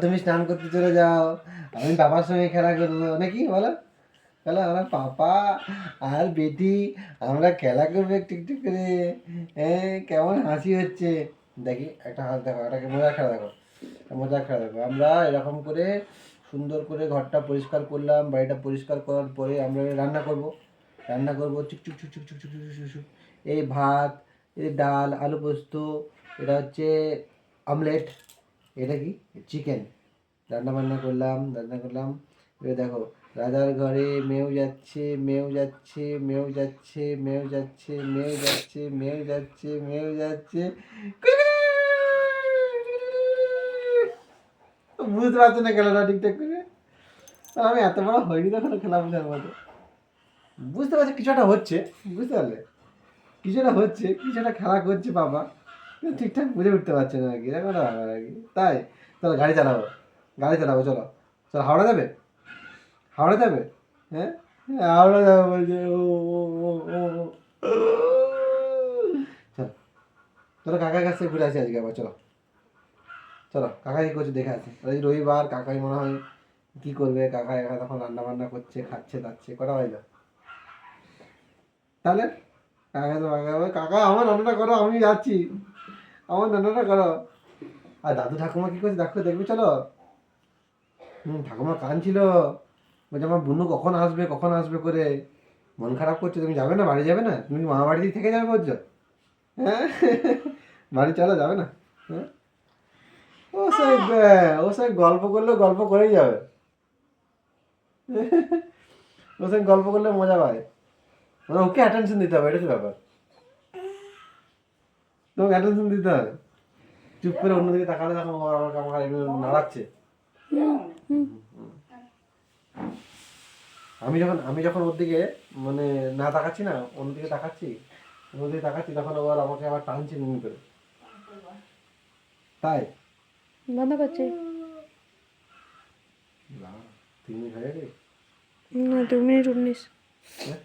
তুমি স্নান করতে চলে যাও, আমি বাবার সঙ্গে খেলা করবো নাকি বলো? বলো আমরা পাপা আর বেটি আমরা খেলা করবো একটু একটু করে। হ্যাঁ কেমন হাসি হচ্ছে দেখি, একটা হাত দেখো, একটা মজার খেলা দেখো, মজার খেলা দেখো। আমরা এরকম করে সুন্দর করে ঘরটা পরিষ্কার করলাম, বাড়িটা পরিষ্কার করার পরে আমরা রান্না করব। রান্না করবো চুক চুক চুক চুক চুক চুক চুক চুক চুক। এই ভাত, এই ডাল, আলু পোস্ত, এটা হচ্ছে আমলেট, এটা কি চিকেন। রান্না বান্না করলাম, রান্না করলাম। এবার দেখো, রাজার ঘরে মেয়েও যাচ্ছে, মেয়েও যাচ্ছে, মেয়েও যাচ্ছে, মেয়েও যাচ্ছে, মেয়েও যাচ্ছে, মেয়েও যাচ্ছে, মেয়েও যাচ্ছে। বুঝতে পারছো না খেলাটা ঠিকঠাক করে? আমি এত বড় হয়নি তখন খেলা বোঝার মতো। বুঝতে পারছি কিছু একটা হচ্ছে, বুঝতে পারলে? কিছু একটা হচ্ছে, কিছু একটা খেলা করছে বাবা, কিন্তু ঠিকঠাক বুঝে উঠতে পারছে না আর কি, এরকম একটা ব্যাপার আর কি। তাই চলো গাড়ি চালাবো, গাড়ি চালাবো, চলো চলো। হাওড়া যাবে? হাওড়া যাবে? হ্যাঁ হাওড়া যাবে বলছে। ও ও ও ও ও। চলো চলো কাকার কাছ থেকে ঘুরে আসি আজকে আবার, চলো চলো। কাকা কি করছে দেখে আসি, আজ রবিবার, কাকাই মনে হয় কি করবে। কাকা একা তখন রান্না বান্না করছে, খাচ্ছে দাচ্ছে, কটা বাজলো তাহলে? কাকা তো কাকা বলে, কাকা আমার রান্নাটা করো, আমি যাচ্ছি, আমার রান্নাটা করো। আর দাদু ঠাকুমা কি করছে দেখো, দেখবে চলো। ঠাকুমা কাঁদছিল, বলছে আমার বুনু কখন আসবে, কখন আসবে করে মন খারাপ করছে। তুমি যাবে না, বাড়ি যাবে না? তুমি কি মামা বাড়িতেই থেকে যাবে বলছো? হ্যাঁ বাড়ি চলো, যাবে না? হ্যাঁ ও সে গল্প করলে গল্প করেই যাবে। ওর সঙ্গে গল্প করলে মজা পায়, মানে ওকে অ্যাটেনশন দিতে হবে, এটা হচ্ছে ব্যাপার। তোমাকে অ্যাটেনশন দিতে হবে। চুপ করে অন্যদিকে তাকালে তখন ও আমাকে আমাকে এগুলো নাড়াচ্ছে। আমি যখন ওর দিকে মানে না তাকাচ্ছি না, অন্যদিকে তাকাচ্ছি, অন্যদিকে তাকাচ্ছি, তখন ও আর আমাকে আবার টানছে নুন করে। তাই বন্ধ করছি। না, 3 মিনিট হয়ে গেছে। না, 2 মিনিট 19। হ্যাঁ